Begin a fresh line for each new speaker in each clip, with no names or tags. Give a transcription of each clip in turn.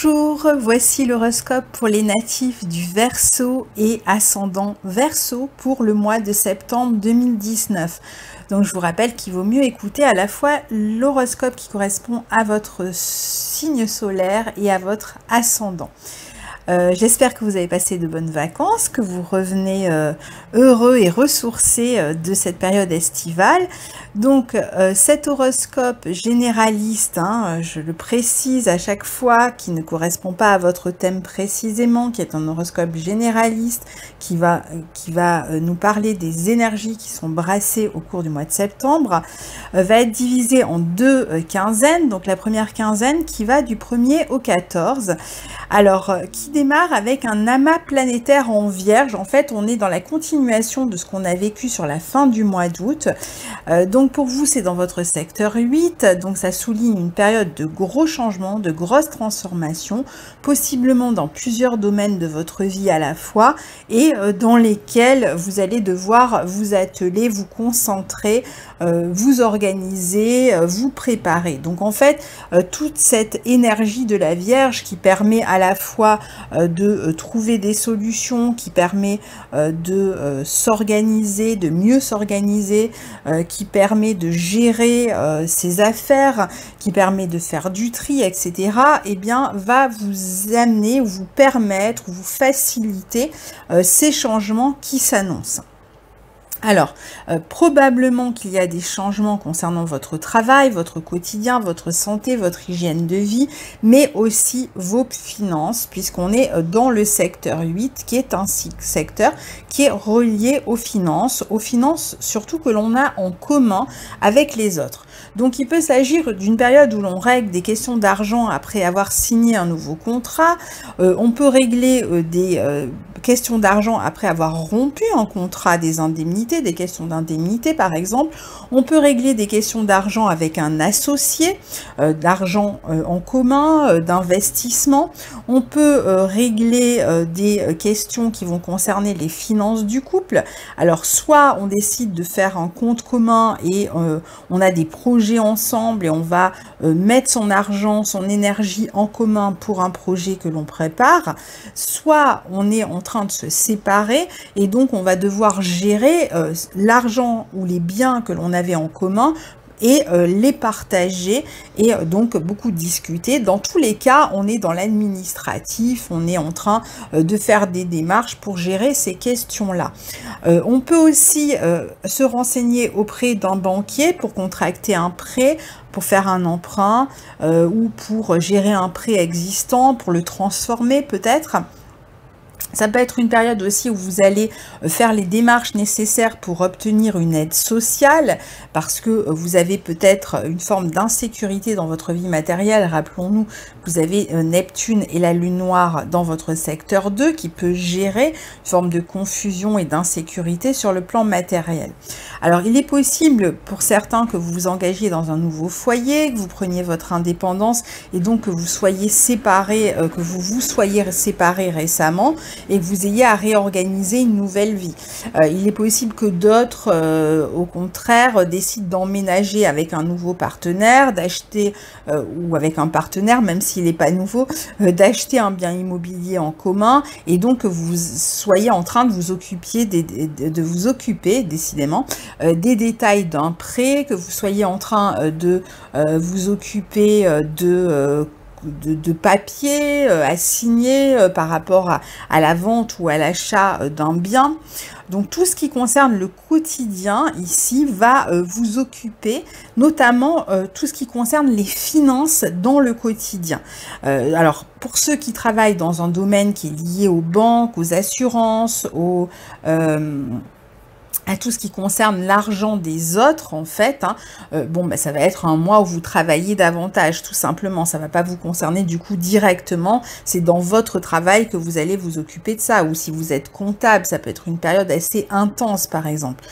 Bonjour, voici l'horoscope pour les natifs du Verseau et ascendant Verseau pour le mois de septembre 2019. Donc je vous rappelle qu'il vaut mieux écouter à la fois l'horoscope qui correspond à votre signe solaire et à votre ascendant. J'espère que vous avez passé de bonnes vacances, que vous revenez heureux et ressourcés de cette période estivale. Donc cet horoscope généraliste, je le précise à chaque fois, qui ne correspond pas à votre thème précisément, qui est un horoscope généraliste, qui va nous parler des énergies qui sont brassées au cours du mois de septembre, va être divisé en deux quinzaines. Donc la première quinzaine qui va du 1er au 14. Alors, qui démarre avec un amas planétaire en Vierge. En fait, on est dans la continuation de ce qu'on a vécu sur la fin du mois d'août. Donc, pour vous, c'est dans votre secteur 8. Donc, ça souligne une période de gros changements, de grosses transformations, possiblement dans plusieurs domaines de votre vie à la fois et dans lesquels vous allez devoir vous atteler, vous concentrer, vous organiser, vous préparer. Donc, en fait, toute cette énergie de la Vierge qui permet à la fois de trouver des solutions, qui permet de s'organiser, de mieux s'organiser, qui permet de gérer ses affaires, qui permet de faire du tri, etc., eh bien, va vous amener, vous permettre, vous faciliter ces changements qui s'annoncent. Alors, probablement qu'il y a des changements concernant votre travail, votre quotidien, votre santé, votre hygiène de vie, mais aussi vos finances, puisqu'on est dans le secteur 8, qui est un secteur qui est relié aux finances surtout que l'on a en commun avec les autres. Donc, il peut s'agir d'une période où l'on règle des questions d'argent après avoir signé un nouveau contrat. On peut régler des questions d'argent après avoir rompu un contrat, des indemnités, des questions d'indemnité par exemple. On peut régler des questions d'argent avec un associé, d'argent en commun, d'investissement. On peut régler des questions qui vont concerner les finances du couple. Alors soit on décide de faire un compte commun et on a des projets ensemble et on va mettre son argent, son énergie en commun pour un projet que l'on prépare, soit on est en train de se séparer et donc on va devoir gérer l'argent ou les biens que l'on avait en commun et les partager et donc beaucoup discuter. Dans tous les cas, on est dans l'administratif, on est en train de faire des démarches pour gérer ces questions-là. On peut aussi se renseigner auprès d'un banquier pour contracter un prêt, pour faire un emprunt ou pour gérer un prêt existant, pour le transformer peut-être. Ça peut être une période aussi où vous allez faire les démarches nécessaires pour obtenir une aide sociale parce que vous avez peut-être une forme d'insécurité dans votre vie matérielle. Rappelons-nous que vous avez Neptune et la Lune noire dans votre secteur 2 qui peut gérer une forme de confusion et d'insécurité sur le plan matériel. Alors, il est possible pour certains que vous vous engagiez dans un nouveau foyer, que vous preniez votre indépendance et donc que vous soyez séparés, séparés récemment et que vous ayez à réorganiser une nouvelle vie. Il est possible que d'autres, au contraire, décident d'emménager avec un nouveau partenaire, d'acheter, ou avec un partenaire, même s'il n'est pas nouveau, d'acheter un bien immobilier en commun, et donc que vous soyez en train de vous occuper, décidément, des détails d'un prêt, que vous soyez en train de vous occuper de papier à signer par rapport à la vente ou à l'achat d'un bien. Donc tout ce qui concerne le quotidien ici va vous occuper, notamment tout ce qui concerne les finances dans le quotidien. Alors pour ceux qui travaillent dans un domaine qui est lié aux banques, aux assurances, à tout ce qui concerne l'argent des autres, en fait, ça va être un mois où vous travaillez davantage, tout simplement. Ça ne va pas vous concerner du coup directement. C'est dans votre travail que vous allez vous occuper de ça. Ou si vous êtes comptable, ça peut être une période assez intense, par exemple.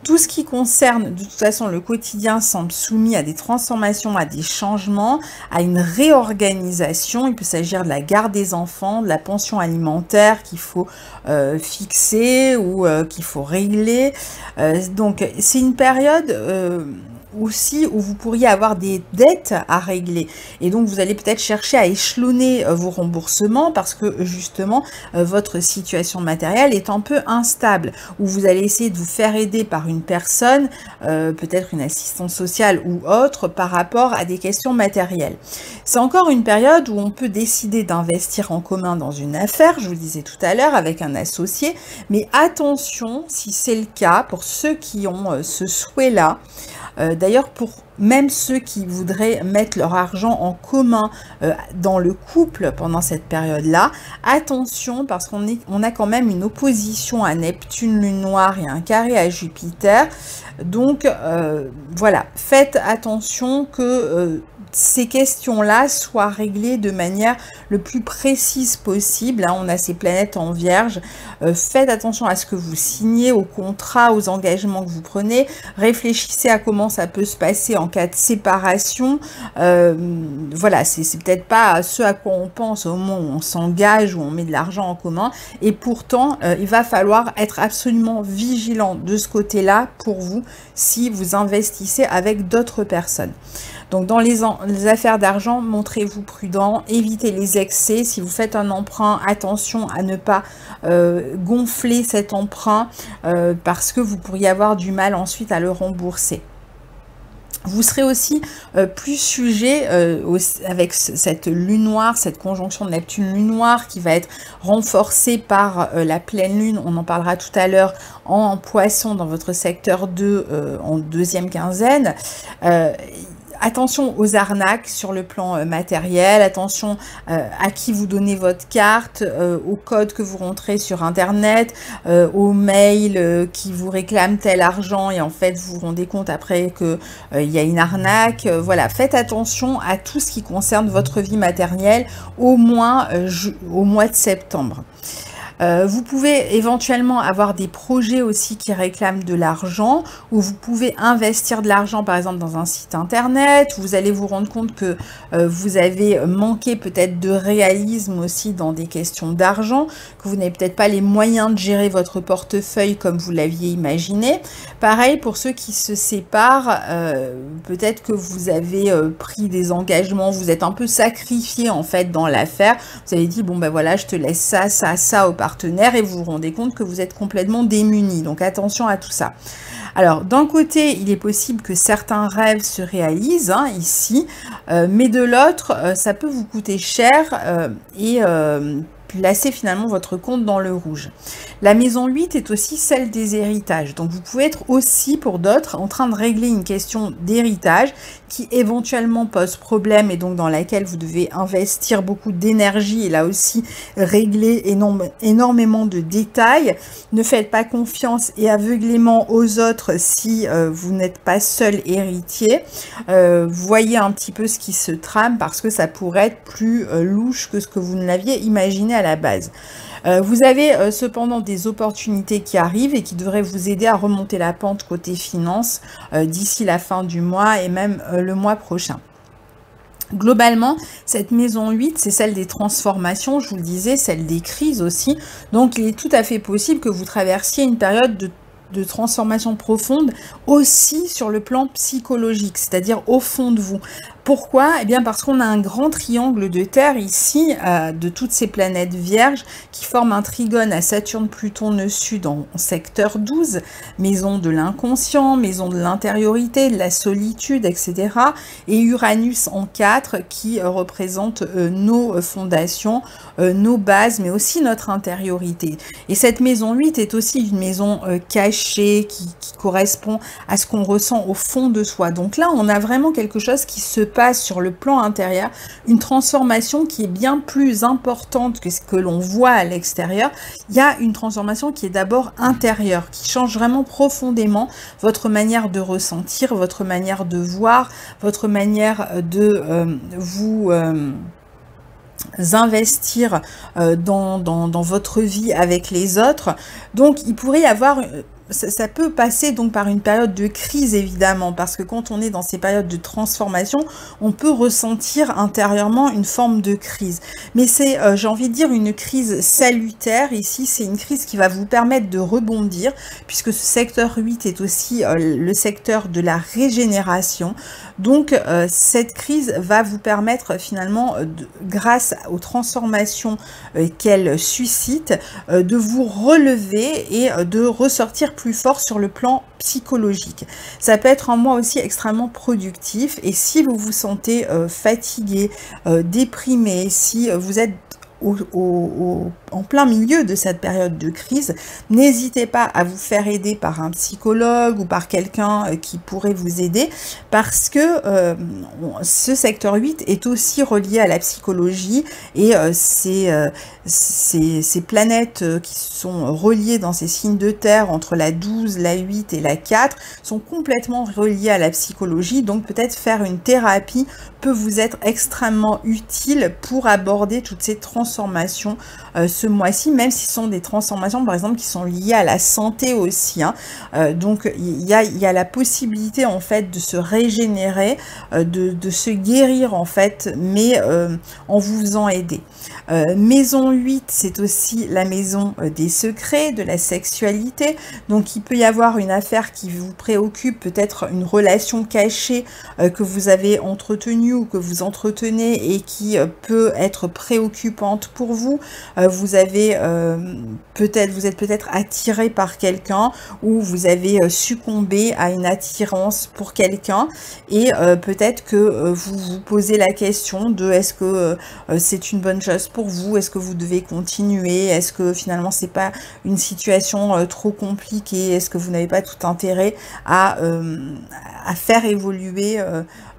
Tout ce qui concerne, de toute façon, le quotidien semble soumis à des transformations, à des changements, à une réorganisation. Il peut s'agir de la garde des enfants, de la pension alimentaire qu'il faut fixer ou qu'il faut régler. Donc, c'est une période aussi où vous pourriez avoir des dettes à régler. Et donc, vous allez peut-être chercher à échelonner vos remboursements parce que justement, votre situation matérielle est un peu instable. Ou vous allez essayer de vous faire aider par une personne, peut-être une assistante sociale ou autre, par rapport à des questions matérielles. C'est encore une période où on peut décider d'investir en commun dans une affaire, je vous le disais tout à l'heure, avec un associé. Mais attention, si c'est le cas, pour ceux qui ont ce souhait-là, d'ailleurs, pour même ceux qui voudraient mettre leur argent en commun dans le couple pendant cette période-là, attention parce on a quand même une opposition à Neptune, Lune noire et un carré à Jupiter. Donc voilà, faites attention que ces questions-là soient réglées de manière le plus précise possible. Hein, on a ces planètes en Vierge. Faites attention à ce que vous signez, aux contrats, aux engagements que vous prenez. Réfléchissez à comment ça peut se passer en cas de séparation. Voilà, c'est peut-être pas ce à quoi on pense au moment où on s'engage, où on met de l'argent en commun. Et pourtant, il va falloir être absolument vigilant de ce côté-là pour vous si vous investissez avec d'autres personnes. Donc, dans les affaires d'argent, montrez-vous prudent, évitez les excès. Si vous faites un emprunt, attention à ne pas gonfler cet emprunt parce que vous pourriez avoir du mal ensuite à le rembourser. Vous serez aussi plus sujet avec cette lune noire, cette conjonction de Neptune-Lune noire qui va être renforcée par la pleine lune, on en parlera tout à l'heure, en poisson dans votre secteur 2 en deuxième quinzaine. Attention aux arnaques sur le plan matériel, attention à qui vous donnez votre carte, aux codes que vous rentrez sur internet, aux mails qui vous réclament tel argent et en fait vous vous rendez compte après que il y a une arnaque. Voilà, faites attention à tout ce qui concerne votre vie matérielle au moins au mois de septembre. Vous pouvez éventuellement avoir des projets aussi qui réclament de l'argent, ou vous pouvez investir de l'argent par exemple dans un site internet. Vous allez vous rendre compte que vous avez manqué peut-être de réalisme aussi dans des questions d'argent, que vous n'avez peut-être pas les moyens de gérer votre portefeuille comme vous l'aviez imaginé. Pareil pour ceux qui se séparent, peut-être que vous avez pris des engagements, vous êtes un peu sacrifié en fait dans l'affaire. Vous avez dit bon ben voilà, je te laisse ça, ça, ça au partenaire et vous vous rendez compte que vous êtes complètement démunis. Donc attention à tout ça. Alors d'un côté, il est possible que certains rêves se réalisent hein, ici, mais de l'autre, ça peut vous coûter cher et placer finalement votre compte dans le rouge. La maison 8 est aussi celle des héritages. Donc vous pouvez être aussi pour d'autres en train de régler une question d'héritage qui éventuellement pose problème et donc dans laquelle vous devez investir beaucoup d'énergie et là aussi régler énormément de détails. Ne faites pas confiance et aveuglément aux autres si vous n'êtes pas seul héritier. Voyez un petit peu ce qui se trame parce que ça pourrait être plus louche que ce que vous ne l'aviez imaginé à la base. Vous avez cependant des opportunités qui arrivent et qui devraient vous aider à remonter la pente côté finance d'ici la fin du mois et même le mois prochain. Globalement, cette maison 8, c'est celle des transformations, je vous le disais, celle des crises aussi. Donc, il est tout à fait possible que vous traversiez une période de transformation profonde aussi sur le plan psychologique, c'est-à-dire au fond de vous. Pourquoi? Eh bien parce qu'on a un grand triangle de Terre ici, de toutes ces planètes vierges, qui forment un trigone à Saturne, Pluton, nœud sud en secteur 12, maison de l'inconscient, maison de l'intériorité, de la solitude, etc. Et Uranus en 4 qui représente nos fondations, nos bases, mais aussi notre intériorité. Et cette maison 8 est aussi une maison cachée qui correspond à ce qu'on ressent au fond de soi. Donc là, on a vraiment quelque chose qui se passe sur le plan intérieur, une transformation qui est bien plus importante que ce que l'on voit à l'extérieur. Il y a une transformation qui est d'abord intérieure, qui change vraiment profondément votre manière de ressentir, votre manière de voir, votre manière de vous investir dans votre vie avec les autres. Donc il pourrait y avoir ça peut passer donc par une période de crise évidemment, parce que quand on est dans ces périodes de transformation, on peut ressentir intérieurement une forme de crise. Mais c'est, j'ai envie de dire, une crise salutaire. Ici, c'est une crise qui va vous permettre de rebondir, puisque ce secteur 8 est aussi le secteur de la régénération. Donc, cette crise va vous permettre finalement, grâce aux transformations qu'elle suscite, de vous relever et de ressortir plus fort sur le plan psychologique. Ça peut être un mois aussi extrêmement productif, et si vous vous sentez fatigué, déprimé, si vous êtes en plein milieu de cette période de crise, n'hésitez pas à vous faire aider par un psychologue ou par quelqu'un qui pourrait vous aider, parce que ce secteur 8 est aussi relié à la psychologie, et ces planètes qui sont reliées dans ces signes de terre entre la 12, la 8 et la 4 sont complètement reliées à la psychologie. Donc peut-être faire une thérapie peut vous être extrêmement utile pour aborder toutes ces transformations ce mois-ci, même si ce sont des transformations par exemple qui sont liées à la santé aussi, hein. Donc il y a la possibilité en fait de se régénérer, de se guérir en fait, mais en vous faisant aider. Maison 8, c'est aussi la maison des secrets, de la sexualité. Donc il peut y avoir une affaire qui vous préoccupe, peut-être une relation cachée que vous avez entretenue ou que vous entretenez et qui peut être préoccupante pour vous. Vous êtes peut-être attiré par quelqu'un, ou vous avez succombé à une attirance pour quelqu'un, et peut-être que vous vous posez la question de est-ce que c'est une bonne chose pour vous, est-ce que vous devez continuer, est-ce que finalement c'est pas une situation trop compliquée, est-ce que vous n'avez pas tout intérêt à faire évoluer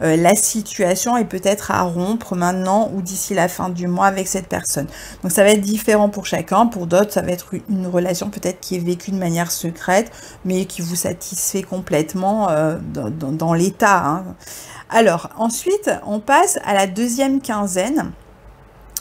la situation, et peut-être à rompre maintenant ou d'ici la fin du mois avec cette personne. Donc ça va être différent pour chacun. Pour d'autres, ça va être une relation peut-être qui est vécue de manière secrète, mais qui vous satisfait complètement dans l'état, hein. Alors ensuite, on passe à la deuxième quinzaine,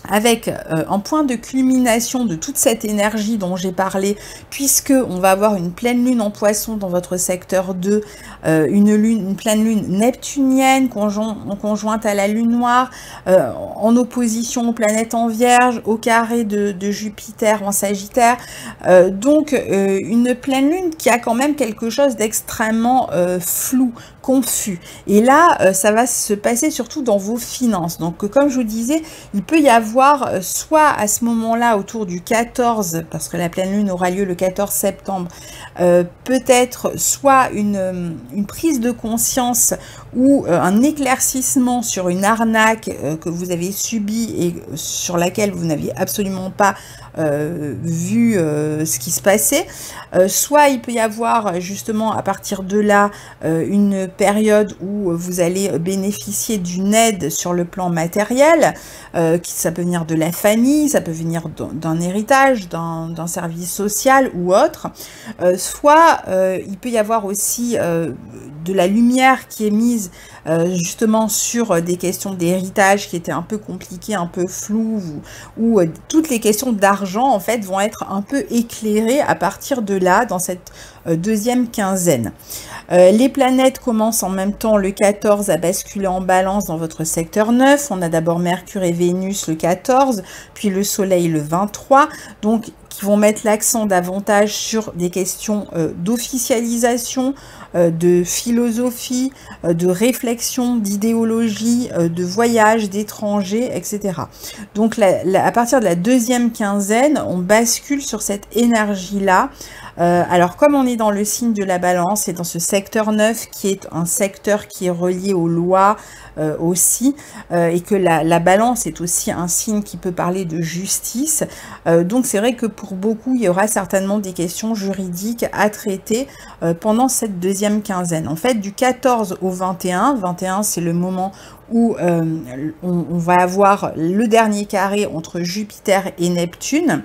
avec un point de culmination de toute cette énergie dont j'ai parlé, puisque on va avoir une pleine lune en Poisson dans votre secteur 2, une pleine lune neptunienne conjointe à la lune noire, en opposition aux planètes en Vierge, au carré de Jupiter en Sagittaire. Donc une pleine lune qui a quand même quelque chose d'extrêmement flou, confus. Et là, ça va se passer surtout dans vos finances. Donc, comme je vous disais, il peut y avoir soit à ce moment-là, autour du 14, parce que la pleine lune aura lieu le 14 septembre, peut-être soit une prise de conscience ou un éclaircissement sur une arnaque que vous avez subie et sur laquelle vous n'aviez absolument pas vu ce qui se passait. Soit il peut y avoir justement à partir de là une période où vous allez bénéficier d'une aide sur le plan matériel, ça peut venir de la famille, ça peut venir d'un héritage, d'un service social ou autre. Soit il peut y avoir aussi de la lumière qui est mise justement sur des questions d'héritage qui étaient un peu compliquées, un peu floues, où toutes les questions d'argent en fait vont être un peu éclairées à partir de là, dans cette deuxième quinzaine. Les planètes commencent en même temps le 14 à basculer en balance dans votre secteur 9. On a d'abord Mercure et Vénus le 14, puis le Soleil le 23, donc qui vont mettre l'accent davantage sur des questions d'officialisation, de philosophie, de réflexion, d'idéologie, de voyage, d'étrangers, etc. Donc à partir de la deuxième quinzaine, on bascule sur cette énergie-là. Alors comme on est dans le signe de la balance et dans ce secteur 9 qui est un secteur qui est relié aux lois aussi, et que la balance est aussi un signe qui peut parler de justice, donc c'est vrai que pour beaucoup il y aura certainement des questions juridiques à traiter pendant cette deuxième quinzaine. En fait, du 14 au 21, c'est le moment où on va avoir le dernier carré entre Jupiter et Neptune,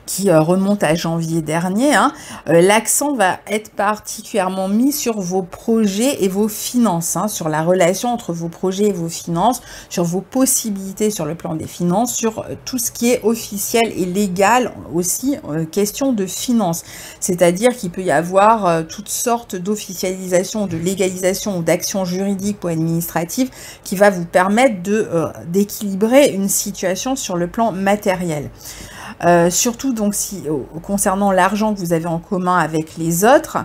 qui remonte à janvier dernier, hein, l'accent va être particulièrement mis sur vos projets et vos finances, hein, sur la relation entre vos projets et vos finances, sur vos possibilités sur le plan des finances, sur tout ce qui est officiel et légal aussi, question de finances. C'est-à-dire qu'il peut y avoir toutes sortes d'officialisation, de légalisation ou d'actions juridiques ou administratives qui va vous permettre d'équilibrer une situation sur le plan matériel. Surtout donc si concernant l'argent que vous avez en commun avec les autres,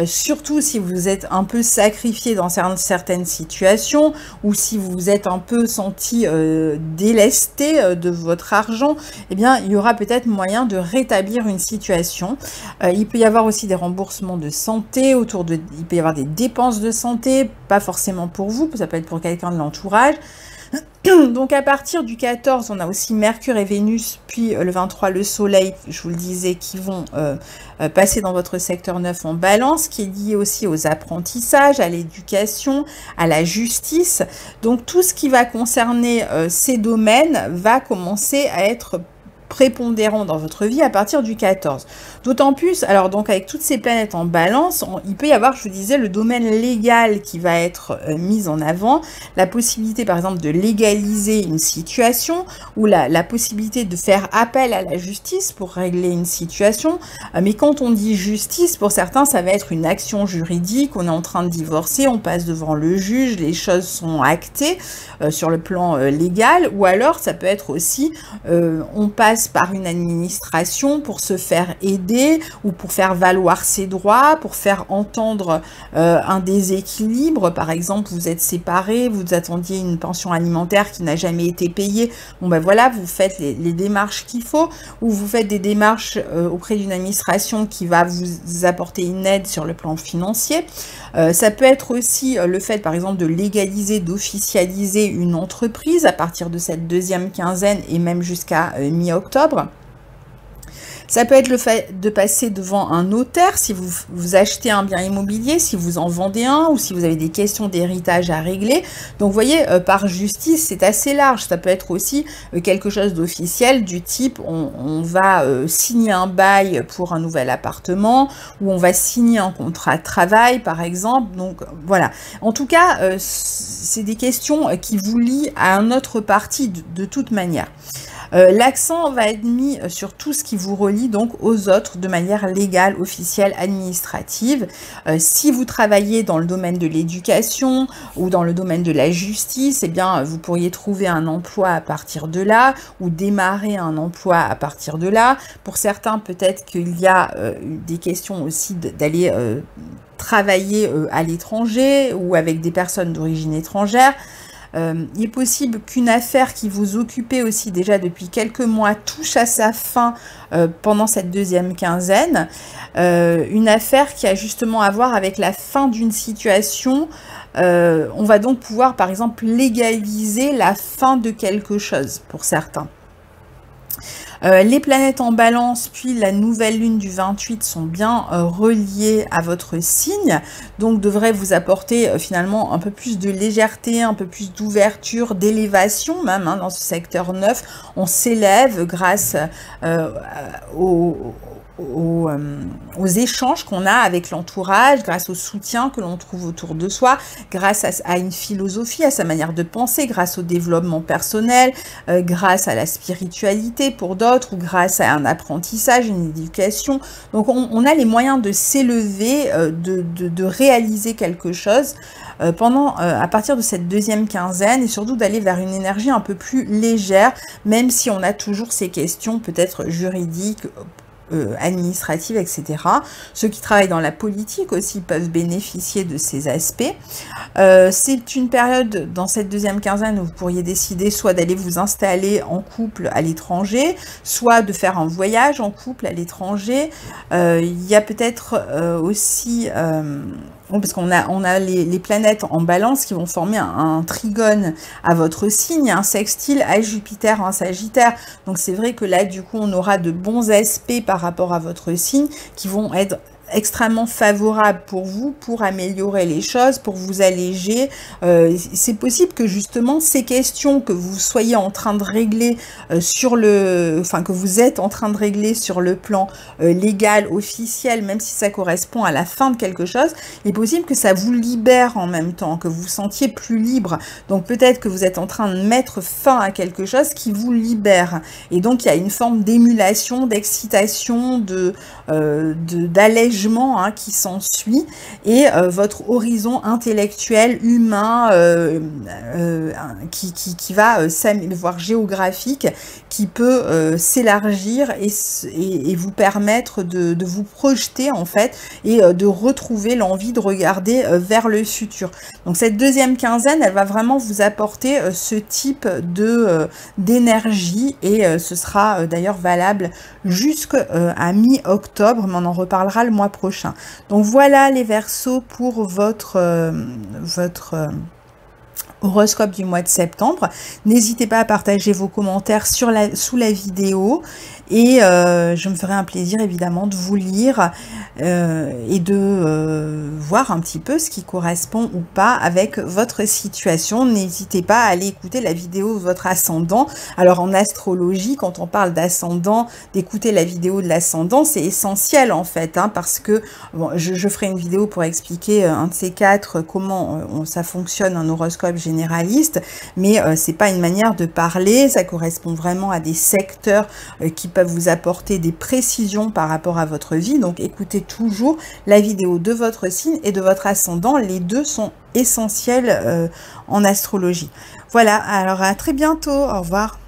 surtout si vous êtes un peu sacrifié dans certaines situations ou si vous vous êtes un peu senti délesté de votre argent, eh bien il y aura peut-être moyen de rétablir une situation. Il peut y avoir aussi des remboursements de santé il peut y avoir des dépenses de santé, pas forcément pour vous, ça peut être pour quelqu'un de l'entourage. Donc à partir du 14, on a aussi Mercure et Vénus, puis le 23, le Soleil, je vous le disais, qui vont passer dans votre secteur 9 en Balance, qui est lié aussi aux apprentissages, à l'éducation, à la justice. Donc tout ce qui va concerner ces domaines va commencer à être prépondérant dans votre vie à partir du 14. D'autant plus, alors donc avec toutes ces planètes en Balance, il peut y avoir, je vous disais, le domaine légal qui va être mis en avant, la possibilité par exemple de légaliser une situation ou la possibilité de faire appel à la justice pour régler une situation. Mais quand on dit justice, pour certains, ça va être une action juridique, on est en train de divorcer, on passe devant le juge, les choses sont actées sur le plan légal, ou alors ça peut être aussi, on passe par une administration pour se faire aider ou pour faire valoir ses droits, pour faire entendre un déséquilibre. Par exemple, vous êtes séparés, vous attendiez une pension alimentaire qui n'a jamais été payée. Bon ben voilà, vous faites les démarches qu'il faut, ou vous faites des démarches auprès d'une administration qui va vous apporter une aide sur le plan financier. Ça peut être aussi le fait, par exemple, de légaliser, d'officialiser une entreprise à partir de cette deuxième quinzaine et même jusqu'à mi-octobre. Ça peut être le fait de passer devant un notaire si vous achetez un bien immobilier, si vous en vendez un ou si vous avez des questions d'héritage à régler. Donc vous voyez, par justice, c'est assez large. Ça peut être aussi quelque chose d'officiel du type on va signer un bail pour un nouvel appartement ou on va signer un contrat de travail par exemple. Donc voilà. En tout cas, c'est des questions qui vous lient à un autre parti de toute manière. L'accent va être mis sur tout ce qui vous relie donc aux autres de manière légale, officielle, administrative. Si vous travaillez dans le domaine de l'éducation ou dans le domaine de la justice, eh bien vous pourriez trouver un emploi à partir de là ou démarrer un emploi à partir de là. Pour certains, peut-être qu'il y a des questions aussi d'aller travailler à l'étranger ou avec des personnes d'origine étrangère. Il est possible qu'une affaire qui vous occupait aussi déjà depuis quelques mois touche à sa fin pendant cette deuxième quinzaine. Une affaire qui a justement à voir avec la fin d'une situation. On va donc pouvoir par exemple légaliser la fin de quelque chose pour certains. Les planètes en Balance, puis la nouvelle lune du 28 sont bien reliées à votre signe, donc devraient vous apporter finalement un peu plus de légèreté, un peu plus d'ouverture, d'élévation même hein, dans ce secteur 9. On s'élève grâce aux échanges qu'on a avec l'entourage, grâce au soutien que l'on trouve autour de soi, grâce à une philosophie, à sa manière de penser, grâce au développement personnel, grâce à la spiritualité pour d'autres, ou grâce à un apprentissage, une éducation. Donc on a les moyens de s'élever, de réaliser quelque chose à partir de cette deuxième quinzaine et surtout d'aller vers une énergie un peu plus légère, même si on a toujours ces questions peut-être juridiques, administratives, etc. Ceux qui travaillent dans la politique aussi peuvent bénéficier de ces aspects. C'est une période dans cette deuxième quinzaine où vous pourriez décider soit d'aller vous installer en couple à l'étranger, soit de faire un voyage en couple à l'étranger. Il y a peut-être aussi... parce qu'on a les planètes en Balance qui vont former un trigone à votre signe, un sextile à Jupiter en Sagittaire. Donc c'est vrai que là, du coup, on aura de bons aspects par rapport à votre signe qui vont être extrêmement favorable pour vous, pour améliorer les choses, pour vous alléger. C'est possible que justement ces questions que vous soyez en train de régler que vous êtes en train de régler sur le plan légal, officiel, même si ça correspond à la fin de quelque chose, il est possible que ça vous libère en même temps, que vous vous sentiez plus libre. Donc peut-être que vous êtes en train de mettre fin à quelque chose qui vous libère. Et donc il y a une forme d'émulation, d'excitation, d'allègement qui s'ensuit, et votre horizon intellectuel, humain, qui va voire géographique, qui peut s'élargir et vous permettre de vous projeter en fait, et de retrouver l'envie de regarder vers le futur. Donc cette deuxième quinzaine, elle va vraiment vous apporter ce type d'énergie, et ce sera d'ailleurs valable jusqu'à mi-octobre, mais on en reparlera le mois prochain. Donc voilà les Verseaux pour votre horoscope du mois de septembre. N'hésitez pas à partager vos commentaires sous la vidéo, et je me ferai un plaisir évidemment de vous lire et de voir un petit peu ce qui correspond ou pas avec votre situation. N'hésitez pas à aller écouter la vidéo de votre ascendant. Alors en astrologie, quand on parle d'ascendant, d'écouter la vidéo de l'ascendant, c'est essentiel en fait, parce que bon, je ferai une vidéo pour expliquer un de ces quatre comment ça fonctionne un horoscope généraliste, mais c'est pas une manière de parler, ça correspond vraiment à des secteurs qui peuvent vous apporter des précisions par rapport à votre vie. Donc écoutez toujours la vidéo de votre signe et de votre ascendant, les deux sont essentiels en astrologie. Voilà, alors à très bientôt, au revoir.